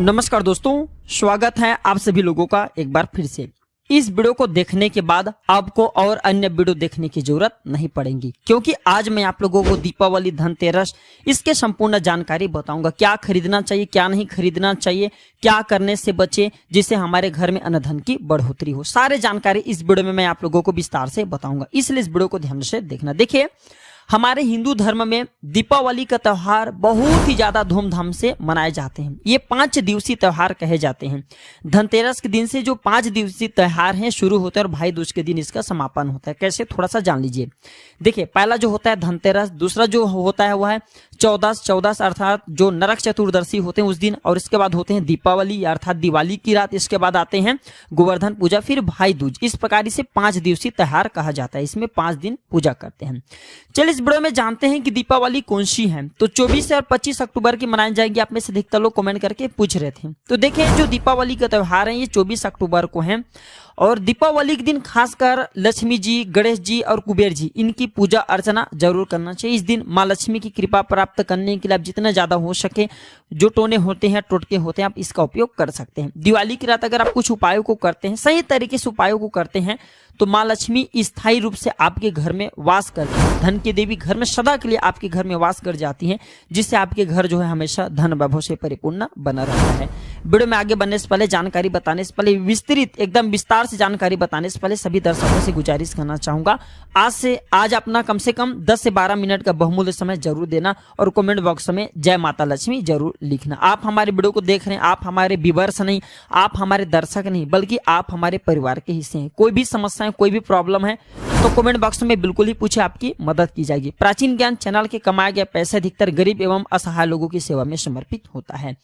नमस्कार दोस्तों, स्वागत है आप सभी लोगों का एक बार फिर से। इस वीडियो को देखने के बाद आपको और अन्य वीडियो देखने की जरूरत नहीं पड़ेगी, क्योंकि आज मैं आप लोगों को दीपावली, धनतेरस, इसके संपूर्ण जानकारी बताऊंगा। क्या खरीदना चाहिए, क्या नहीं खरीदना चाहिए, क्या करने से बचे जिससे हमारे घर में अन्न की बढ़ोतरी हो। सारे जानकारी इस वीडियो में मैं आप लोगों को विस्तार से बताऊंगा, इसलिए इस वीडियो को ध्यान से देखना। देखिए, हमारे हिंदू धर्म में दीपावली का त्योहार बहुत ही ज्यादा धूमधाम से मनाए जाते हैं। ये 5 दिवसीय त्योहार कहे जाते हैं। धनतेरस के दिन से जो 5 दिवसीय त्योहार हैं शुरू होते हैं और भाई दूज के दिन इसका समापन होता है। कैसे, थोड़ा सा जान लीजिए। देखिए, पहला जो होता है धनतेरस, दूसरा जो होता है वह है चौदस अर्थात जो नरक चतुर्दशी होते हैं उस दिन, और इसके बाद होते हैं दीपावली अर्थात दिवाली की रात, इसके बाद आते हैं गोवर्धन पूजा, फिर भाई दूज। इस प्रकार से 5 दिवसीय त्योहार कहा जाता है। इसमें 5 दिन पूजा करते हैं। चलिए इस वीडियो में जानते हैं कि दीपावली कौन सी है। तो 24 और 25 अक्टूबर की मनाई जाएगी। आप में से अधिकतर लोग कमेंट करके पूछ रहे थे। तो देखिए, जो दीपावली का त्योहार है ये 24 अक्टूबर को है, और दीपावली के दिन खासकर लक्ष्मी जी, गणेश जी और कुबेर जी, इनकी पूजा अर्चना जरूर करना चाहिए। इस दिन माँ लक्ष्मी की कृपा प्राप्त करने के लिए आप जितना ज्यादा हो सके जो टोने होते हैं, टोटके होते हैं, आप इसका उपयोग कर सकते हैं। दिवाली की रात अगर आप कुछ उपायों को करते हैं, सही तरीके से उपायों को करते हैं, तो माँ लक्ष्मी स्थायी रूप से आपके घर में वास करती है। धन की देवी घर में सदा के लिए आपके घर में वास कर जाती है, जिससे आपके घर जो है हमेशा धन वैभव से परिपूर्ण बना रहता है। वीडियो में आगे बढ़ने से पहले, जानकारी बताने से पहले, विस्तृत एकदम विस्तार से जानकारी बताने से पहले सभी दर्शकों से गुजारिश करना चाहूंगा, आज अपना कम से कम 10 से 12 मिनट का बहुमूल्य समय जरूर देना और कमेंट बॉक्स में जय माता लक्ष्मी जरूर लिखना। आप हमारे वीडियो को देख रहे हैं, आप हमारे व्यूअर्स नहीं, आप हमारे दर्शक नहीं, बल्कि आप हमारे परिवार के हिस्से हैं। कोई भी समस्या है, कोई भी प्रॉब्लम है तो कमेंट बॉक्स में बिल्कुल ही पूछे, आपकी मदद की जाएगी। प्राचीन ज्ञान चैनल के कमाया गया पैसे अधिकतर गरीब एवं असहाय लोगों की सेवा में समर्पित होता है।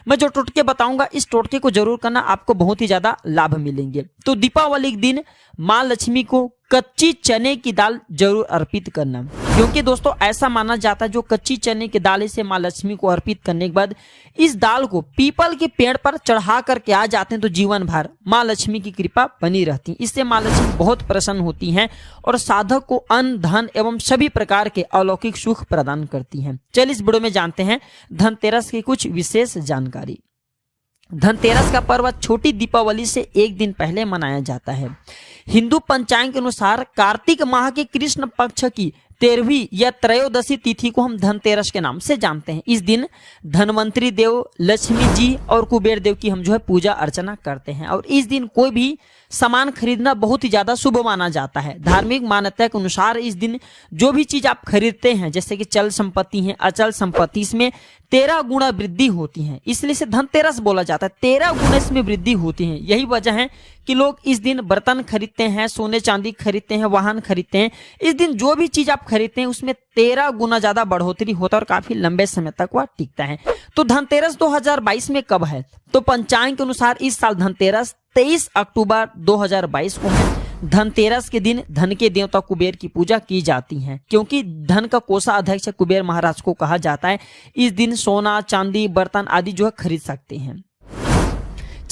मैं जो टोटके बताऊंगा, इस टोटके को जरूर करना, आपको बहुत ही ज्यादा लाभ मिलेंगे। तो दीपावली के दिन माँ लक्ष्मी को कच्ची चने की दाल जरूर अर्पित करना, क्योंकि दोस्तों ऐसा माना जाता है जो कच्ची चने की दाल इसे माँ लक्ष्मी को अर्पित करने के बाद इस दाल को पीपल के पेड़ पर चढ़ा करके आ जाते हैं तो जीवन भर माँ लक्ष्मी की कृपा बनी रहती है। इससे माँ लक्ष्मी बहुत प्रसन्न होती हैं और साधक को अन्न, धन एवं सभी प्रकार के अलौकिक सुख प्रदान करती हैं। चलिए इस वीडियो में जानते हैं धनतेरस की कुछ विशेष जानकारी। धनतेरस का पर्व छोटी दीपावली से एक दिन पहले मनाया जाता है। हिंदू पंचांग के अनुसार कार्तिक माह के कृष्ण पक्ष की 13वीं या त्रयोदशी तिथि को हम धनतेरस के नाम से जानते हैं। इस दिन धनवंतरी देव, लक्ष्मी जी और कुबेर देव की हम जो है पूजा अर्चना करते हैं, और इस दिन कोई भी सामान खरीदना बहुत ही ज्यादा शुभ माना जाता है। धार्मिक मान्यता के अनुसार इस दिन जो भी चीज आप खरीदते हैं, जैसे कि चल संपत्ति है, अचल संपत्ति, इसमें 13 गुना वृद्धि होती है, इसलिए इसे धनतेरस बोला जाता है। 13 गुना इसमें वृद्धि होती है। यही वजह है कि लोग इस दिन बर्तन खरीदते हैं, सोने चांदी खरीदते हैं, वाहन खरीदते हैं। इस दिन जो भी चीज आप खरीदते हैं उसमें 13 गुना ज्यादा बढ़ोतरी होता है और काफी लंबे समय तक वह टिकता है। तो धनतेरस 2022 में कब है? तो पंचांग के अनुसार इस साल धनतेरस 23 अक्टूबर 2022 को है। धनतेरस के दिन धन के देवता कुबेर की पूजा की जाती है, क्योंकि धन का कोषाध्यक्ष कुबेर महाराज को कहा जाता है। इस दिन सोना, चांदी, बर्तन आदि जो है खरीद सकते हैं।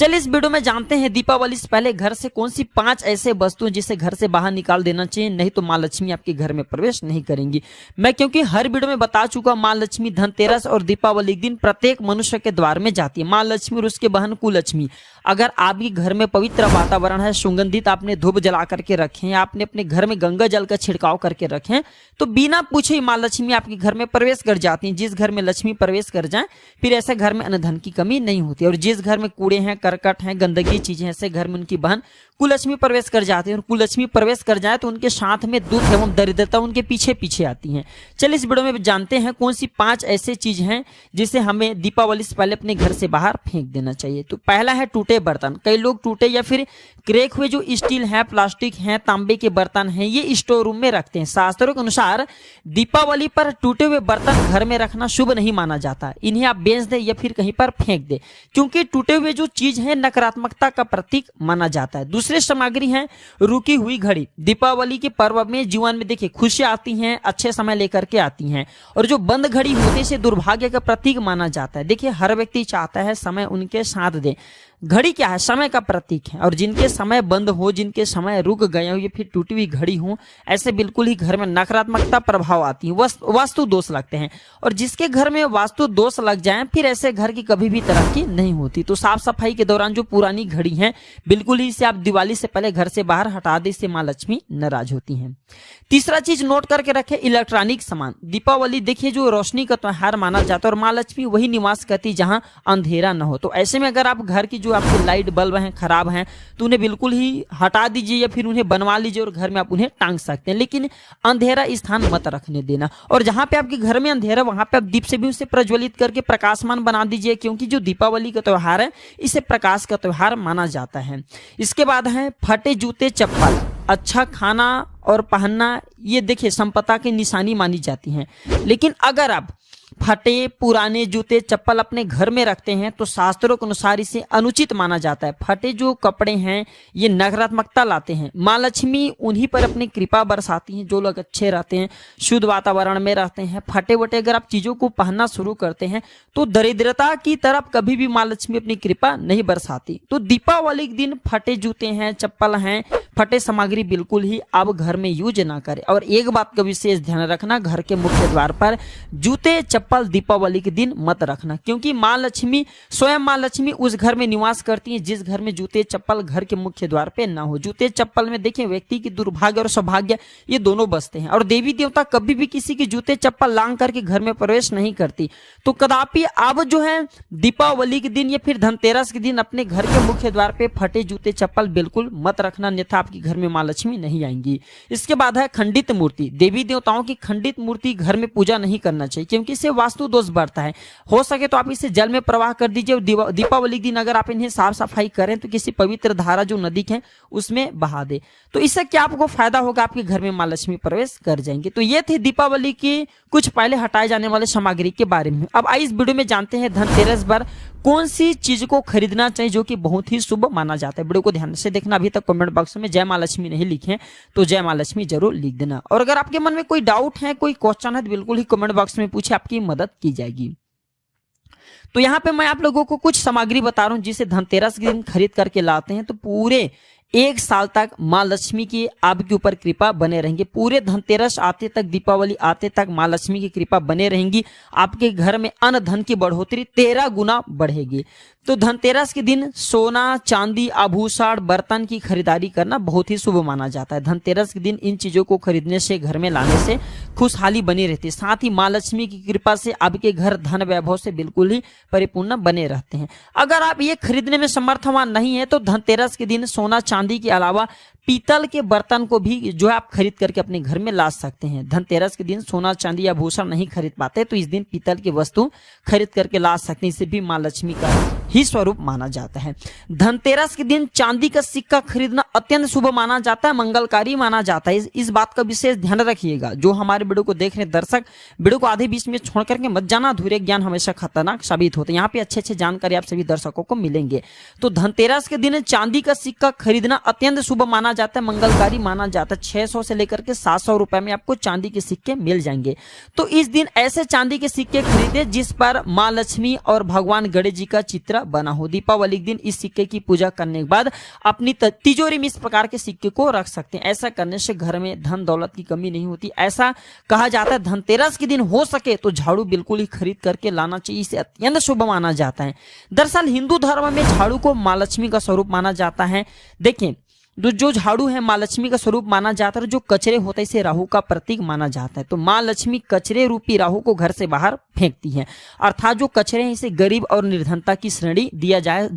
चलिए इस वीडियो में जानते हैं दीपावली से पहले घर से कौन सी 5 ऐसे वस्तुएं जिसे घर से बाहर निकाल देना चाहिए, नहीं तो माँ लक्ष्मी आपके घर में प्रवेश नहीं करेंगी। मैं क्योंकि हर वीडियो में बता चुका, माँ लक्ष्मी धनतेरस और दीपावली के दिन प्रत्येक मनुष्य के द्वार में जाती है। माँ लक्ष्मी और उसके बहन कुलक्ष्मी। अगर आपके घर में पवित्र वातावरण है, सुगंधित आपने धूप जला करके रखे हैं, आपने अपने घर में गंगा जल का छिड़काव करके रखे हैं, तो बिना पूछे माँ लक्ष्मी आपके घर में प्रवेश कर जाती हैं। जिस घर में लक्ष्मी प्रवेश कर जाए फिर ऐसे घर में अन्न धन की कमी नहीं होती। और जिस घर में कूड़े हैं, करकट हैं, गंदगी चीजें, ऐसे घर में उनकी बहन कुलक्ष्मी प्रवेश कर जाती है। और कुलक्ष्मी प्रवेश कर जाए तो उनके साथ में दुख एवं दरिद्रता उनके पीछे पीछे आती हैं। चलिए इस वीडियो में जानते हैं कौन सी 5 ऐसे चीज हैं जिसे हमें दीपावली से पहले अपने घर से बाहर फेंक देना चाहिए। तो पहला है टूटे बर्तन। कई लोग टूटे या फिर क्रैक हुए जो स्टील है, प्लास्टिक है, तांबे के बर्तन हैं, ये स्टोर रूम में रखते हैं। शास्त्रों के अनुसार दीपावली पर टूटे हुए बर्तन घर में रखना शुभ नहीं माना जाता। इन्हें आप बेच दे या फिर कहीं पर फेंक दे, क्योंकि टूटे हुए जो चीज है नकारात्मकता का प्रतीक माना जाता है। दूसरे सामग्री है रुकी हुई घड़ी। दीपावली के पर्व में जीवन में देखिए खुशियां आती हैं, अच्छे समय लेकर के आती हैं, और जो बंद घड़ी होने से दुर्भाग्य का प्रतीक माना जाता है। देखिए हर व्यक्ति चाहता है समय उनके साथ दे, घड़ी क्या है? समय का प्रतीक है। और जिनके समय बंद हो, जिनके समय रुक गए हो, ये फिर टूटी हुई घड़ी हो, ऐसे बिल्कुल ही घर में नकारात्मकता प्रभाव आती है, वास्तु दोष लगते हैं। और जिसके घर में वास्तु दोष लग जाए फिर ऐसे घर की कभी भी तरक्की नहीं होती। तो साफ सफाई के दौरान जो पुरानी घड़ी है बिल्कुल ही इसे आप दिवाली से पहले घर से बाहर हटा दे, इससे मां लक्ष्मी नाराज होती हैं। तीसरा चीज नोट करके रखे, इलेक्ट्रॉनिक सामान। दीपावली देखिए जो रोशनी का त्योहार माना जाता है और मां लक्ष्मी वही निवास करती जहां अंधेरा न हो। तो ऐसे में अगर आप घर की जो आपकी लाइट बल्ब हैं खराब हैं तो उन्हें बिल्कुल ही हटा दीजिए या फिर उन्हें बनवा लीजिए और घर में आप उन्हें टांग सकते हैं, लेकिन अंधेरा स्थान मत रखने देना। और जहां पे आपके घर में अंधेरा वहां पे आप दीप से भी उसे प्रज्वलित करके प्रकाशमान बना दीजिए, क्योंकि जो दीपावली का त्योहार है इसे प्रकाश का त्योहार माना जाता है। इसके बाद है फटे जूते चप्पल। अच्छा खाना और पहनना ये देखिए संपदा की निशानी मानी जाती है, लेकिन अगर आप फटे पुराने जूते चप्पल अपने घर में रखते हैं तो शास्त्रों के अनुसार इसे अनुचित माना जाता है। फटे जो कपड़े हैं ये नकारात्मकता लाते हैं। मां लक्ष्मी उन्हीं पर अपनी कृपा बरसाती हैं जो लोग अच्छे रहते हैं, शुद्ध वातावरण में रहते हैं। फटे वटे अगर आप चीजों को पहनना शुरू करते हैं तो दरिद्रता की तरफ कभी भी मां लक्ष्मी अपनी कृपा नहीं बरसाती। तो दीपावली के दिन फटे जूते हैं, चप्पल हैं, फटे सामग्री बिल्कुल ही आप घर में यूज ना करें। और एक बात का विशेष ध्यान रखना, घर के मुख्य द्वार पर जूते चप्पल दीपावली के दिन मत रखना, क्योंकि मां लक्ष्मी स्वयं मां लक्ष्मी उस घर में निवास करती हैं जिस घर में जूते चप्पल घर के मुख्य द्वार पे ना हो। जूते चप्पल में देखिए व्यक्ति की दुर्भाग्य और सौभाग्य ये दोनों बसते हैं। और देवी देवता कभी भी किसी के जूते चप्पल लांग करके घर में प्रवेश नहीं करती। तो कदापि आप जो है दीपावली के दिन या फिर धनतेरस के दिन अपने घर के मुख्य द्वार पे फटे जूते चप्पल बिल्कुल मत रखना, अन्यथा आपके घर में मां लक्ष्मी नहीं आएंगी। इसके बाद है खंडित मूर्ति। देवी देवताओं की खंडित मूर्ति घर में पूजा नहीं करना चाहिए, क्योंकि इससे वास्तु दोष बढ़ता है। हो सके तो आप इसे जल में प्रवाह कर दीजिए। और दीपावली के दिन अगर आप इन्हें साफ सफाई करें तो किसी पवित्र धारा जो नदी है उसमें बहा दे। तो इससे क्या आपको फायदा होगा, आपके घर में मां लक्ष्मी प्रवेश कर जाएंगे। तो ये थे दीपावली की कुछ पहले हटाए जाने वाले सामग्री के बारे में। अब आइए इस वीडियो में जानते हैं धनतेरस पर कौन सी चीज को खरीदना चाहिए जो कि बहुत ही शुभ माना जाता है। वीडियो को ध्यान से देखना। अभी तक कमेंट बॉक्स में जय मां लक्ष्मी नहीं लिखे तो जय मां लक्ष्मी जरूर लिख देना। और अगर आपके मन में कोई डाउट है, कोई क्वेश्चन है तो बिल्कुल ही कमेंट बॉक्स में पूछे, आपकी मदद की जाएगी। तो यहाँ पे मैं आप लोगों को कुछ सामग्री बता रहा हूँ जिसे धनतेरस के दिन खरीद करके लाते हैं तो पूरे एक साल तक मां लक्ष्मी की आपके ऊपर कृपा बने रहेंगे। पूरे धनतेरस आते तक, दीपावली आते तक मां लक्ष्मी की कृपा बने रहेंगी। आपके घर में अन्न धन की बढ़ोतरी 13 गुना बढ़ेगी। तो धनतेरस के दिन सोना चांदी आभूषण बर्तन की खरीदारी करना बहुत ही शुभ माना जाता है। धनतेरस के दिन इन चीजों को खरीदने से, घर में लाने से खुशहाली बनी रहती है। साथ ही मां लक्ष्मी की कृपा से आपके घर धन वैभव से बिल्कुल ही परिपूर्ण बने रहते हैं। अगर आप ये खरीदने में समर्थवान नहीं है तो धनतेरस के दिन सोना चांदी के अलावा पीतल के बर्तन को भी जो है आप खरीद करके अपने घर में ला सकते हैं। धनतेरस के दिन सोना चांदी आभूषण नहीं खरीद पाते तो इस दिन पीतल की वस्तु खरीद करके ला सकते हैं। इसे भी मां लक्ष्मी का ही स्वरूप माना जाता है। धनतेरस के दिन चांदी का सिक्का खरीदना अत्यंत शुभ माना जाता है, मंगलकारी माना जाता है। इस बात का विशेष ध्यान रखिएगा। जो हमारे वीडियो को देख रहे दर्शक, वीडियो को आधे बीच में छोड़ करके मत जाना, अधूरे ज्ञान हमेशा खतरनाक साबित होते हैं। यहाँ पे अच्छे जानकारी आप सभी दर्शकों को मिलेंगे। तो धनतेरस के दिन चांदी का सिक्का खरीदना अत्यंत शुभ माना जाता है, मंगलकारी माना जाता है। 600 से लेकर के 700 रुपए में आपको चांदी के सिक्के मिल जाएंगे। तो इस दिन ऐसे चांदी के सिक्के खरीदे जिस पर मां लक्ष्मी और भगवान गणेश जी का चित्र बना हो। दीपावली के दिन इस सिक्के की पूजा करने के बाद अपनी तिजोरी में इस प्रकार के सिक्के को रख सकते हैं। ऐसा करने से घर में धन दौलत की कमी नहीं होती। ऐसा कहा जाता है धनतेरस के दिन हो सके तो झाड़ू बिल्कुल ही खरीद करके लाना चाहिए, इसे अत्यंत शुभ माना जाता है। दरअसल हिंदू धर्म में झाड़ू को मां लक्ष्मी का स्वरूप माना जाता है। देखिए जो झाड़ू है मां लक्ष्मी का स्वरूप माना जाता है। जो कचरे होता है इसे राहु का प्रतीक माना जाता है। तो मां लक्ष्मी कचरे रूपी राहु को घर से बाहर फेंकती है, अर्थात जो कचरे हैं इसे गरीब और निर्धनता की श्रेणी दिया जाए,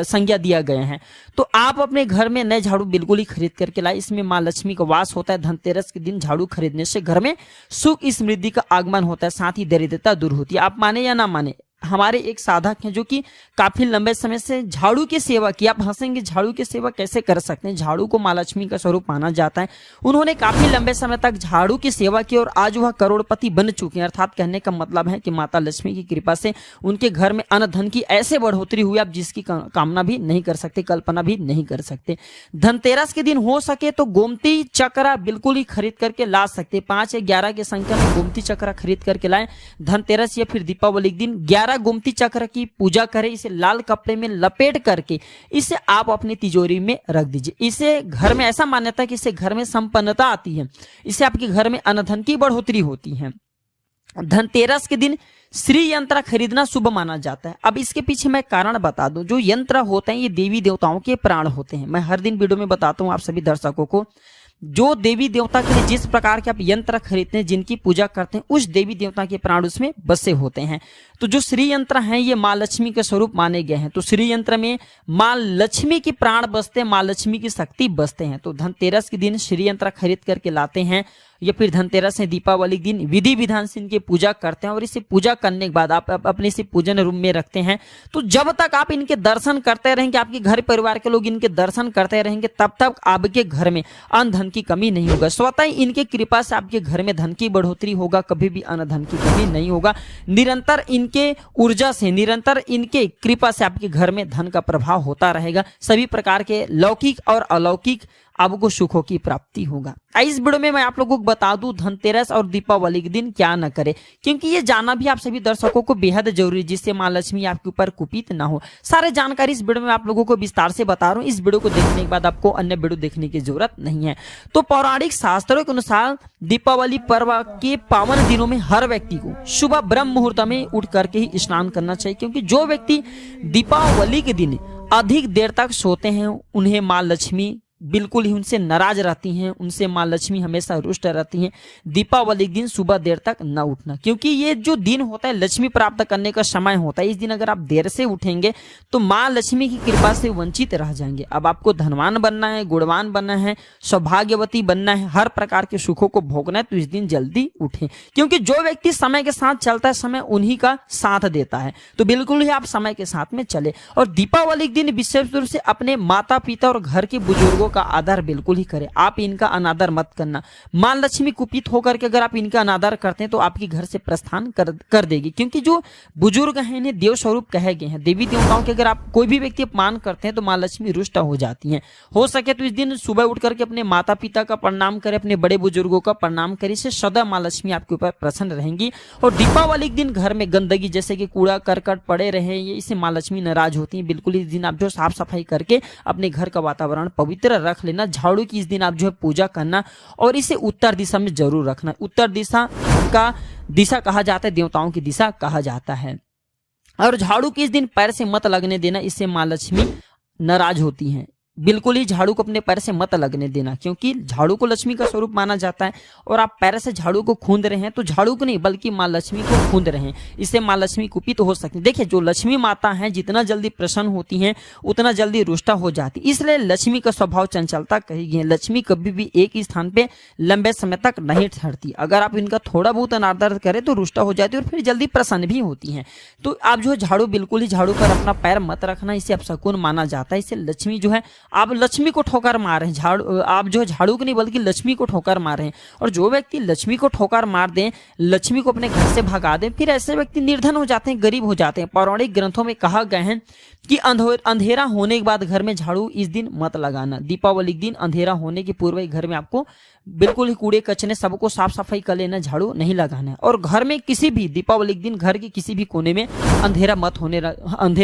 संज्ञा दिया गया है। तो आप अपने घर में नए झाड़ू बिल्कुल ही खरीद करके लाए, इसमें मां लक्ष्मी का वास होता है। धनतेरस के दिन झाड़ू खरीदने से घर में सुख समृद्धि का आगमन होता है, साथ ही दरिद्रता दूर होती है। आप माने या ना माने, हमारे एक साधक हैं जो कि काफी लंबे समय से झाड़ू की सेवा की। आप हंसेंगे झाड़ू की सेवा कैसे कर सकते हैं, झाड़ू को मां लक्ष्मी का स्वरूप माना जाता है। उन्होंने काफी लंबे समय तक झाड़ू की सेवा की और आज वह करोड़पति बन चुके हैं। अर्थात कहने का मतलब है कि माता लक्ष्मी की कृपा से उनके घर में अन्न धन की ऐसे बढ़ोतरी हुई आप जिसकी कामना भी नहीं कर सकते, कल्पना भी नहीं कर सकते। धनतेरस के दिन हो सके तो गोमती चक्रा बिल्कुल ही खरीद करके ला सकते। 5 या 11 की संख्या में गोमती चक्रा खरीद करके लाए। धनतेरस या फिर दीपावली के दिन 11 12 गोमती चक्र की पूजा करें, इसे लाल कपड़े में लपेट करके इसे आप अपनी तिजोरी में रख दीजिए। इसे घर में ऐसा मान्यता है कि इससे घर में संपन्नता आती है, इससे आपके घर में अन्न की बढ़ोतरी होती है। धनतेरस के दिन श्री यंत्र खरीदना शुभ माना जाता है। अब इसके पीछे मैं कारण बता दूं, जो यंत्र होते हैं ये देवी देवताओं के प्राण होते हैं। मैं हर दिन वीडियो में बताता हूं आप सभी दर्शकों को, जो देवी देवता के लिए जिस प्रकार के आप यंत्र खरीदते हैं, जिनकी पूजा करते हैं, उस देवी देवता के प्राण उसमें बसे होते हैं। तो जो श्री यंत्र हैं ये माँ लक्ष्मी के स्वरूप माने गए हैं। तो श्री यंत्र में माँ लक्ष्मी की प्राण बसते हैं, माँ लक्ष्मी की शक्ति बसते हैं। तो धनतेरस के दिन श्री यंत्र खरीद करके लाते हैं, या फिर धनतेरस से दीपावली के दिन विधि विधान से इनकी पूजा करते हैं। और इसे पूजा करने के बाद आप अपने इसे पूजन रूम में रखते हैं। तो जब तक आप इनके दर्शन करते रहेंगे, आपके घर परिवार के लोग इनके दर्शन करते रहेंगे, तब तक आपके घर में अन्न धन की कमी नहीं होगा। स्वतः ही इनके कृपा से आपके घर में धन की बढ़ोतरी होगा, कभी भी अन्न धन की कमी नहीं होगा। निरंतर इनके ऊर्जा से, निरंतर इनके कृपा से आपके घर में धन का प्रभाव होता रहेगा। सभी प्रकार के लौकिक और अलौकिक आपको सुखों की प्राप्ति होगा। इस वीडियो में मैं आप लोगों को बता दूं धनतेरस और दीपावली के दिन क्या न करें, क्योंकि ये जानना भी आप सभी दर्शकों को बेहद जरूरी है, जिससे माँ लक्ष्मी आपके ऊपर कुपित ना हो। सारे जानकारी इस वीडियो में आप लोगों को विस्तार से बता रहा हूँ। इस वीडियो को देखने के बाद आपको अन्य वीडियो देखने की जरूरत नहीं है। तो पौराणिक शास्त्रों के अनुसार दीपावली पर्व के पावन दिनों में हर व्यक्ति को सुबह ब्रह्म मुहूर्त में उठ करके ही स्नान करना चाहिए, क्योंकि जो व्यक्ति दीपावली के दिन अधिक देर तक सोते हैं उन्हें माँ लक्ष्मी बिल्कुल ही उनसे नाराज रहती हैं, उनसे माँ लक्ष्मी हमेशा रुष्ट रहती हैं। दीपावली के दिन सुबह देर तक न उठना, क्योंकि ये जो दिन होता है लक्ष्मी प्राप्त करने का समय होता है। इस दिन अगर आप देर से उठेंगे तो माँ लक्ष्मी की कृपा से वंचित रह जाएंगे। अब आपको धनवान बनना है, गुणवान बनना है, सौभाग्यवती बनना है, हर प्रकार के सुखों को भोगना है, तो इस दिन जल्दी उठें, क्योंकि जो व्यक्ति समय के साथ चलता है समय उन्हीं का साथ देता है। तो बिल्कुल ही आप समय के साथ में चले। और दीपावली के दिन विशेष रूप से अपने माता पिता और घर के बुजुर्गों का आदर बिल्कुल ही करें। आप इनका अनादर मत करना। मां लक्ष्मी कुपित होकर के अगर आप इनका अनादर करते हैं तो आपके घर से प्रस्थान कर देगी, क्योंकि जो बुजुर्ग हैं इन्हें देव स्वरूप कहे गए हैं। देवी देवताओं के अगर आप कोई भी व्यक्ति अपमान करते हैं तो मां लक्ष्मी रुष्ट हो जाती हैं। हो सके तो इस दिन सुबह उठ करके अपने माता पिता का प्रणाम करें, अपने बड़े बुजुर्गों का प्रणाम करें, इससे सदा मां लक्ष्मी आपके ऊपर प्रसन्न रहेंगी। और दीपावली के दिन घर में गंदगी जैसे कि कूड़ा करकट पड़े रहे, ये इससे मां लक्ष्मी नाराज होती है। बिल्कुल इस दिन आप जो साफ सफाई करके अपने घर का वातावरण पवित्र रख लेना। झाड़ू की इस दिन आप जो है पूजा करना, और इसे उत्तर दिशा में जरूर रखना। उत्तर दिशा का दिशा कहा जाता है, देवताओं की दिशा कहा जाता है। और झाड़ू की इस दिन पैर से मत लगने देना, इससे मां लक्ष्मी नाराज होती हैं। बिल्कुल ही झाड़ू को अपने पैर से मत लगने देना, क्योंकि झाड़ू को लक्ष्मी का स्वरूप माना जाता है। और आप पैर से झाड़ू को खूंद रहे हैं तो झाड़ू को नहीं बल्कि माँ लक्ष्मी को खूंद रहे हैं, इससे माँ लक्ष्मी कुपित हो सकती है। देखिए जो लक्ष्मी माता हैं जितना जल्दी प्रसन्न होती हैं उतना जल्दी रुष्टा हो जाती, इसलिए लक्ष्मी का स्वभाव चंचलता कही गई है। लक्ष्मी कभी भी एक ही स्थान पे लंबे समय तक नहीं ठहरती। अगर आप इनका थोड़ा बहुत अनादर करें तो रुष्टा हो जाती है और फिर जल्दी प्रसन्न भी होती हैं। तो आप जो है झाड़ू बिल्कुल ही झाड़ू पर अपना पैर मत रखना, इसे अपशकुन माना जाता है। इससे लक्ष्मी जो है आप लक्ष्मी को ठोकर मार रहे हैं। झाड़ू आप जो है झाड़ू को नहीं बल्कि लक्ष्मी को ठोकर मार रहे हैं। और जो व्यक्ति लक्ष्मी को ठोकर मार दें, लक्ष्मी को अपने घर से भगा दें, फिर ऐसे व्यक्ति निर्धन हो जाते हैं, गरीब हो जाते हैं। पौराणिक ग्रंथों में कहा गया है कि अंधेरा होने के बाद घर में झाड़ू इस दिन मत लगाना। दीपावली के दिन अंधेरा होने के पूर्व ही घर में आपको बिल्कुल ही कूड़े कचरे सबको साफ सफाई कर लेना, झाड़ू नहीं लगाना है। और घर में किसी भी दीपावली के दिन घर के किसी भी कोने में अंधेरा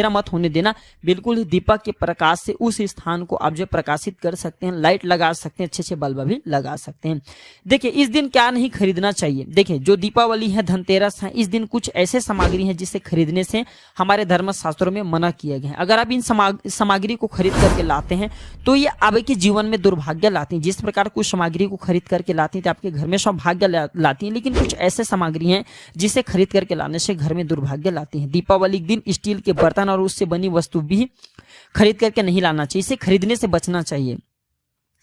मत होने देना। बिल्कुल ही दीपक के प्रकाश से उस स्थान को आप जो प्रकाशित कर सकते हैं, लाइट लगा सकते हैं, अच्छे अच्छे बल्ब भी लगा सकते हैं। देखिए इस दिन क्या नहीं खरीदना चाहिए। देखिए जो दीपावली है, धनतेरस है, इस दिन कुछ ऐसे सामग्री है जिसे खरीदने से हमारे धर्म शास्त्रों में मना किया गया है। अगर आप इन सामग्री को खरीद करके लाते हैं तो ये आपके जीवन में दुर्भाग्य लाती हैं। जिस प्रकार कुछ सामग्री को खरीद करके लाती हैं तो आपके घर में सौभाग्य लाती हैं, लेकिन कुछ ऐसे सामग्री हैं जिसे खरीद करके लाने से घर में दुर्भाग्य लाती हैं। दीपावली के दिन स्टील के बर्तन और उससे बनी वस्तु भी खरीद करके नहीं लाना चाहिए, इसे खरीदने से बचना चाहिए।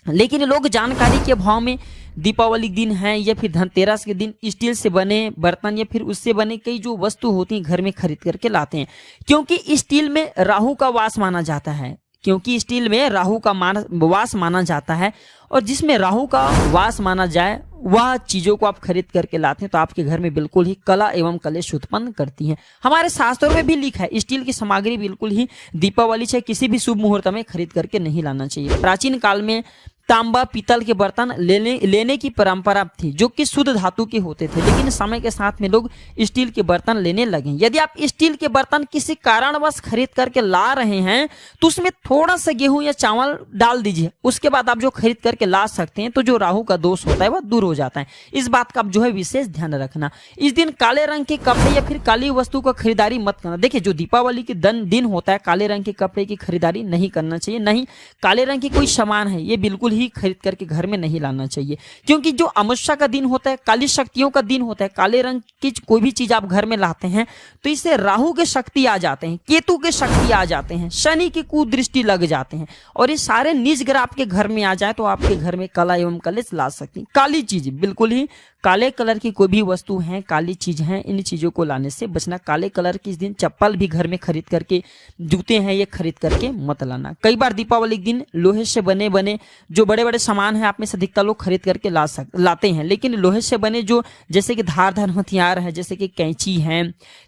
लेकिन लोग जानकारी के अभाव में दीपावली के दिन है या फिर धनतेरस के दिन स्टील से बने बर्तन या फिर उससे बने कई जो वस्तु होती हैं घर में खरीद करके लाते हैं, क्योंकि स्टील में राहु का वास माना जाता है। क्योंकि स्टील में राहु का वास माना जाता है, और जिसमें राहु का वास माना जाए वह चीजों को आप खरीद करके लाते हैं तो आपके घर में बिल्कुल ही कला एवं कलेश उत्पन्न करती हैं। हमारे शास्त्रों में भी लिखा है स्टील की सामग्री बिल्कुल ही दीपावली से किसी भी शुभ मुहूर्त में खरीद करके नहीं लाना चाहिए। प्राचीन काल में तांबा पीतल के बर्तन लेने की परंपरा थी जो कि शुद्ध धातु के होते थे, लेकिन समय के साथ में लोग स्टील के बर्तन लेने लगे। यदि आप स्टील के बर्तन किसी कारणवश खरीद करके ला रहे हैं तो उसमें थोड़ा सा गेहूं या चावल डाल दीजिए, उसके बाद आप जो खरीद करके ला सकते हैं तो जो राहु का दोष होता है वह दूर हो जाता है। इस बात का आप जो है विशेष ध्यान रखना। इस दिन काले रंग के कपड़े या फिर काली वस्तु का खरीदारी मत करना। देखिए, जो दीपावली के दिन होता है, काले रंग के कपड़े की खरीदारी नहीं करना चाहिए, नहीं काले रंग की कोई सामान है ये बिल्कुल ही खरीद करके घर में नहीं लाना चाहिए, क्योंकि जो अमावस्या का दिन होता है, काली शक्तियों का दिन होता है, काले रंग की कोई भी चीज आप घर में लाते हैं तो इससे राहु के शक्ति आ जाते हैं, केतु के शक्ति आ जाते हैं, शनि की कुदृष्टि लग जाते हैं, और ये सारे निज ग्रह आपके घर में आ जाए तो आपके घर में कला एवं कलेश ला सकती हैं। काली चीज, बिल्कुल ही काले कलर की कोई भी वस्तु है, काली चीज है, इन चीजों को लाने से बचना। काले कलर की इस दिन चप्पल भी घर में खरीद करके, जूते हैं ये खरीद करके मत लाना। कई बार दीपावली के दिन लोहे से बने जो बड़े बड़े सामान हैं आप में से अधिकतर लोग खरीद करके लाते हैं, लेकिन लोहे से बने जो जैसे कि धारदार हथियार है, जैसे कि कैंची है,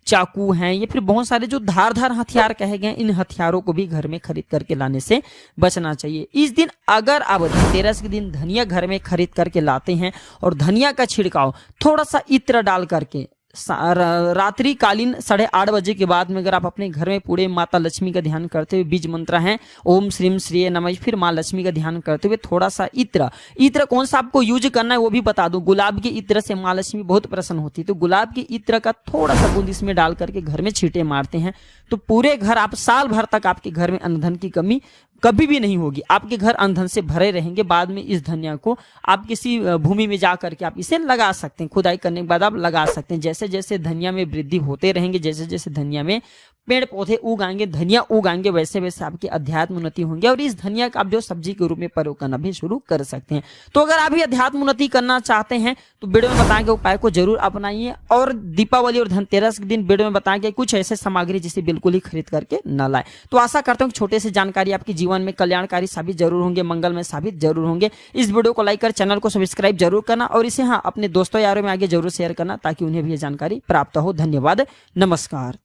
चाकू है, या फिर बहुत सारे जो धारदार हथियार कहे गए, इन हथियारों को भी घर में खरीद करके लाने से बचना चाहिए। इस दिन अगर आप धनतेरस के दिन धनिया घर में खरीद करके लाते हैं और धनिया का छिड़काव थोड़ा सा इत्र डाल करके रात्रि कालीन 8:30 बजे के बाद में अगर आप अपने घर में पूरे माता लक्ष्मी का ध्यान करते हुए, बीज मंत्र है ओम श्रीम श्री नमः, फिर माँ लक्ष्मी का ध्यान करते हुए थोड़ा सा इत्र कौन सा आपको यूज करना है वो भी बता दूं। गुलाब के इत्र से माँ लक्ष्मी बहुत प्रसन्न होती है, तो गुलाब के इत्र का थोड़ा सा बूंद इसमें डाल करके घर में छींटे मारते हैं तो पूरे घर, आप साल भर तक आपके घर में अन्न धन की कमी कभी भी नहीं होगी, आपके घर अन्न धन से भरे रहेंगे। बाद में इस धनिया को आप किसी भूमि में जा करके आप इसे लगा सकते हैं, खुदाई करने के बाद आप लगा सकते हैं। जैसे जैसे धनिया में वृद्धि होते रहेंगे, जैसे जैसे धनिया में पेड़ पौधे उगाएंगे, धनिया उगाएंगे, वैसे वैसे आपकी अध्यात्म उन्नति होंगे और इस धनिया का आप जो सब्जी के रूप में प्रयोग करना भी शुरू कर सकते हैं। तो अगर आप भी अध्यात्म उन्नति करना चाहते हैं तो वीडियो में बताए गए उपाय को जरूर अपनाइए, और दीपावली और धनतेरस के दिन वीडियो में बताए गए कुछ ऐसे सामग्री जिसे बिल्कुल ही खरीद करके न लाए। तो आशा करता हूँ छोटे से जानकारी आपके जीवन में कल्याणकारी साबित जरूर होंगे, मंगलमय साबित जरूर होंगे। इस वीडियो को लाइक कर चैनल को सब्सक्राइब जरूर करना और इसे अपने दोस्तों यारों में आगे जरूर शेयर करना ताकि उन्हें भी ये जानकारी प्राप्त हो। धन्यवाद, नमस्कार।